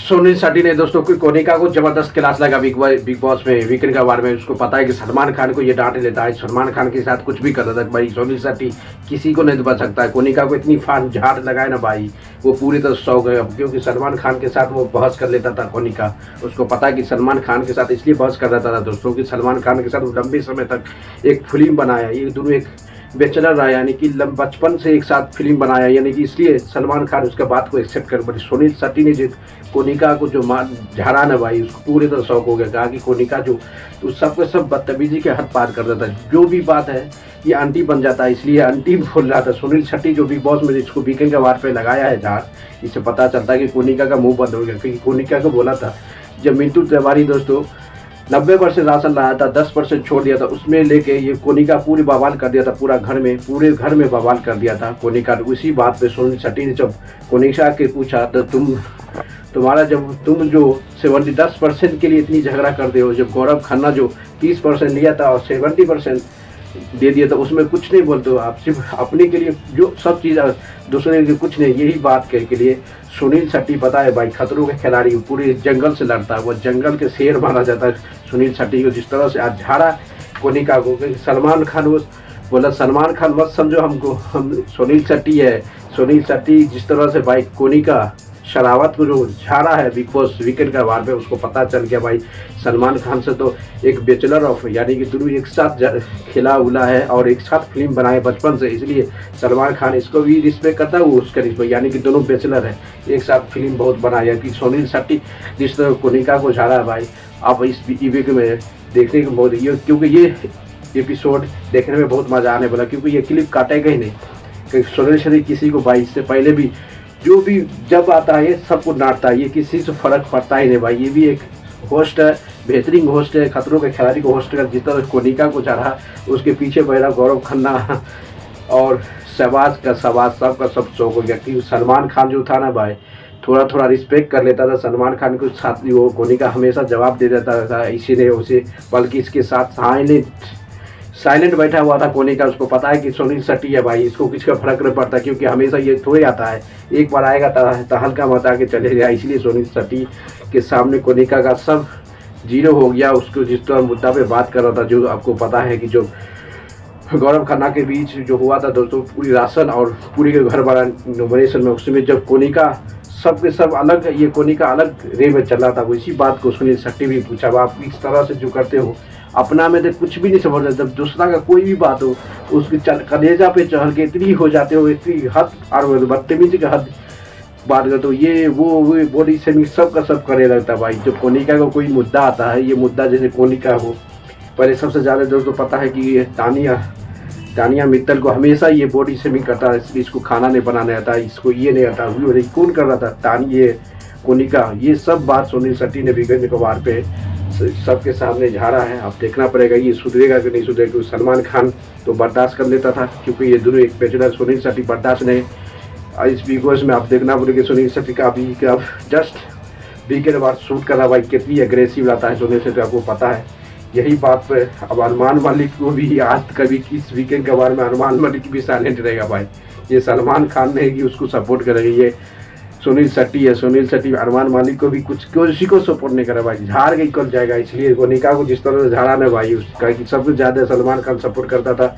सुनील शेट्टी ने दोस्तों कोई कोनिका को जबरदस्त क्लास लगा बिग बॉस में वीकेंड के बारे में। उसको पता है कि सलमान खान को ये डांट लेता है, सलमान खान के साथ कुछ भी कर रहा था भाई। सुनील शेट्टी किसी को नहीं बच सकता है। कोनिका को इतनी फान झाड़ लगाए ना भाई, वो पूरी तरह सौ गए अब, क्योंकि सलमान खान के साथ वो बहस कर लेता था कोनिका। उसको पता है कि सलमान खान के साथ इसलिए बहस कर रहा था दोस्तों कि सलमान खान के साथ वो लंबे समय तक एक फिल्म बनाया, ये दोनों एक बैचलर रहा, यानी कि बचपन से एक साथ फिल्म बनाया, यानी कि इसलिए सलमान खान उसका बात को एक्सेप्ट कर पड़ी। सुनील शेट्टी ने जो कोनिका को जो मार झाड़ा ना भाई, उसको पूरे तरह शौक हो गया। कहा कि कोनिका जो तो सबके सब बदतमीजी के हद पार कर देता है, जो भी बात है ये आंटी बन जाता है, इसलिए आंटी बोल रहा था। सुनील शेट्टी जो बिग बॉस में इसको वीकेंड के वार पे लगाया है झाड़, इससे पता चलता है कि कोनिका का मुंह बंद हो गया। क्योंकि कोनिका को बोला था जब मिंटू तिवारी दोस्तों 90% राशन लाया था, 10% छोड़ दिया था, उसमें लेके ये कोनिका पूरी बवाल कर दिया था, पूरे घर में बवाल कर दिया था कोनिका। उसी बात पे सुनील शेट्टी ने जब कोनिका के पूछा तो तुम जो 10% के लिए इतनी झगड़ा करते हो, जब गौरव खन्ना जो 30% लिया था और 70% दे दिया था, उसमें कुछ नहीं बोलते हो आप, सिर्फ अपने के लिए जो सब चीज़ दूसरे के कुछ नहीं। यही बात के लिए सुनील शेट्टी पता है भाई, खतरों के खिलाड़ी पूरे जंगल से लड़ता है, वो जंगल के शेर माना जाता है सुनील शेट्टी को। जिस तरह से आज झाड़ा कोनिका को, सलमान खान वो बोला सलमान खान मत समझो हमको, हम सुनील शेट्टी है। सुनील शेट्टी जिस तरह से भाई कोनिका शरावत को जो झाड़ा है बिग बॉस वीकेंड का वार पे, उसको पता चल गया भाई सलमान खान से तो एक बैचलर ऑफ, यानी कि दोनों एक साथ खिला उला है और एक साथ फिल्म बनाए बचपन से, इसलिए सलमान खान इसको भी रिस्पेक्ट करता है, वो उसका रिस्पेक्ट, यानी कि दोनों बैचलर है, एक साथ फिल्म बहुत बनाया। कि सुनील शेट्टी जिस तरह कोनिका को झाड़ा है भाई, आप इस वीक में देखने को बहुत क्योंकि ये एपिसोड देखने में बहुत मज़ा आने वाला, क्योंकि ये क्लिप काटेगा ही नहीं। क्योंकि सुनील शेट्टी किसी को भाई इससे पहले भी जो भी जब आता है सबको डांटता है, ये किसी से फर्क पड़ता ही नहीं भाई। ये भी एक होस्ट है, बेहतरीन होस्ट है, खतरों के खिलाड़ी को होस्ट कर, जिस तरह कोनिका को चढ़ा उसके पीछे बैठा गौरव खन्ना और शहबाज सबका सब शौक हो गया। कि सलमान खान जो था ना भाई, थोड़ा रिस्पेक्ट कर लेता था सलमान खान को, साथ वो कोनिका हमेशा जवाब दे देता था, इसीलिए उसे, बल्कि इसके साथ साइलेंट बैठा हुआ था कोनिका। उसको पता है कि सुनील शेट्टी है भाई, इसको किसका फर्क नहीं पड़ता, क्योंकि हमेशा ये थोड़े आता है, एक बार आएगा तो हल्का मत आके चले गया। इसलिए सुनील शेट्टी के सामने कोनिका का सब जीरो हो गया। उसको जिस तरह मुद्दा पे बात कर रहा था, जो आपको पता है कि जो गौरव खन्ना के बीच जो हुआ था दोस्तों, पूरी राशन और पूरी के घर वाला नॉमिनेशन में, उसमें जब कोनिका सबके सब अलग, ये कोनिका अलग रे में चल रहा था, वो इसी बात को सुनील शेट्टी भी पूछा, आप इस तरह से जो करते हो अपना में तो कुछ भी नहीं समझते, जब दूसरा का कोई भी बात हो उसकी कलेजा पे चढ़ के इतनी हो जाते हो, इतनी हद और बदतमीजी का हद बात करते हो, ये वो बॉडी से सब का सब करे लगता है भाई। जब कोनिका का कोई मुद्दा आता है, ये मुद्दा जैसे कोनिका हो, पहले सबसे ज़्यादा दोस्तों पता है कि ये तानिया मित्तल को हमेशा ये बॉडी शेमिंग करता है, इसलिए इसको खाना नहीं बनाने आता, इसको ये नहीं आता, कौन कर रहा था ये कोनिका। ये सब बात सुनील शेट्टी ने वीकेंड के वार पे सबके सामने झाड़ा है। अब देखना पड़ेगा ये सुधरेगा कि नहीं सुधरेगा, क्योंकि सलमान खान तो बर्दाश्त कर लेता था, क्योंकि ये दोनों एक बैचलर, सुनील शेट्टी बर्दाश्त नहीं। इस बिग बॉस में आप देखना पड़ेगा सुनील शेट्टी का अभी अब जस्ट वीकेंड बाद शूट कर रहा भाई, कितनी एग्रेसिव रहता है सुनील शेट्टी, आपको पता है। यही बात पे अब अरमान मलिक को भी आज कभी इस वीकेंड के बारे में अरमान मलिक भी साइलेंट रहेगा भाई। ये सलमान खान नहीं कि उसको सपोर्ट करेगा, ये सुनील शेट्टी है। सुनील शेट्टी अरमान मलिक को भी कुछ किसी को सपोर्ट नहीं करा भाई, झाड़ के निकल जाएगा। इसलिए कोनिका को जिस तरह से झाड़ा ना भाई, उसका कि सबसे ज़्यादा सलमान खान सपोर्ट करता था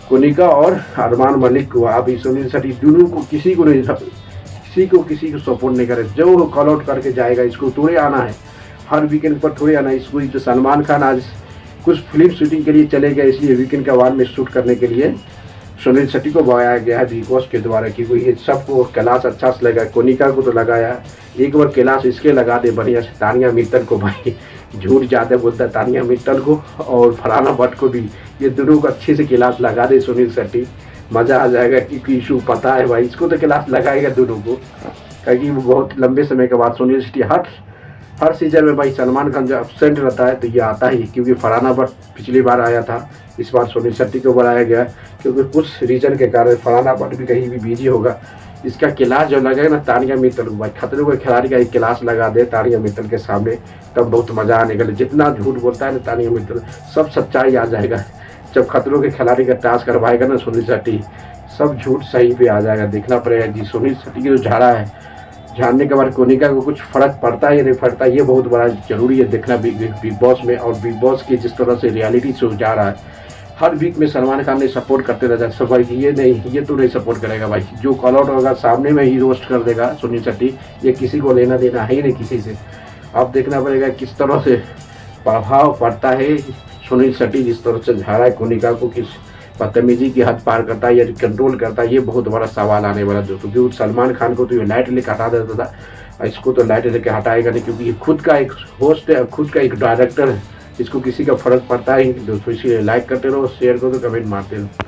कोनिका और अरमान मलिक को। अभी सुनील शेट्टी दोनों को किसी को सपोर्ट नहीं करे, जो कॉल आउट करके जाएगा, इसको थोड़े आना है हर वीकेंड पर, थोड़े आना है इसको। तो सलमान खान आज कुछ फिल्म शूटिंग के लिए चले गए, इसलिए वीकेंड का वार में शूट करने के लिए सुनील शेट्टी को बुलाया गया है बिग बॉस के द्वारा, क्योंकि ये सबको कैलाश अच्छा से लगा। कोनिका को तो लगाया, एक बार कैलाश इसके लगा दे बढ़िया से तानिया मित्तल को भाई, झूठ ज़्यादा बोलता है तानिया मित्तल को और फरहाना भट्ट को भी, ये दोनों को अच्छे से कैलाश लगा दे सुनील शेट्टी, मज़ा आ जाएगा। क्योंकि इशू पता है भाई, इसको तो कैलाश लगाएगा दोनों को, क्योंकि वो बहुत लंबे समय के बाद सुनील शेट्टी हर सीजन में भाई सलमान खान जब एब्सेंट रहता है तो ये आता ही, क्योंकि फरहाना भट्ट पिछली बार आया था, इस बार सुनील शेट्टी को बनाया गया, क्योंकि कुछ रीजन के कारण फरहाना भट्ट भी कहीं भी बिजी होगा। इसका क्लास जो लगेगा ना तानिया मित्तल को भाई, खतरों के खिलाड़ी का एक क्लास लगा दे तानिया मित्तल के सामने, तब बहुत मज़ा आने का। जितना झूठ बोलता है ना तानिया मित्तल, सब सच्चाई आ जाएगा। जब खतरों के खिलाड़ी का टास्क करवाएगा ना सुनील शेट्टी, सब झूठ सही पे आ जाएगा। देखना पड़ेगा जी सुनील शेट्टी की जो झाड़ा है जानने के बाद कोनिका को कुछ फ़र्क पड़ता है या नहीं पड़ता, ये बहुत बड़ा ज़रूरी है देखना बिग बॉस में। और बिग बॉस की जिस तरह से रियलिटी शो जा रहा है, हर वीक में सलमान खान ने सपोर्ट करते रहता है सब भाई, ये नहीं, ये तो नहीं सपोर्ट करेगा भाई, जो कॉल आउट होगा सामने में ही रोस्ट कर देगा सुनील शेट्टी, ये किसी को लेना देना है ही नहीं किसी से। अब देखना पड़ेगा किस तरह से प्रभाव पड़ता है, सुनील शेट्टी जिस तरह से झाड़ा है कोनिका को, किस बदतमीजी की हद पार करता है या कंट्रोल करता है, ये बहुत बड़ा सवाल आने वाला दोस्तों। क्योंकि सलमान खान को तो ये लाइट लेकर हटा देता था, इसको तो लाइट लेकर हटाएगा नहीं, क्योंकि ये खुद का एक होस्ट है, खुद का एक डायरेक्टर है, इसको किसी का फर्क पड़ता है दोस्तों। इसीलिए लाइक करते रहो, शेयर करो, कमेंट मारते रहो।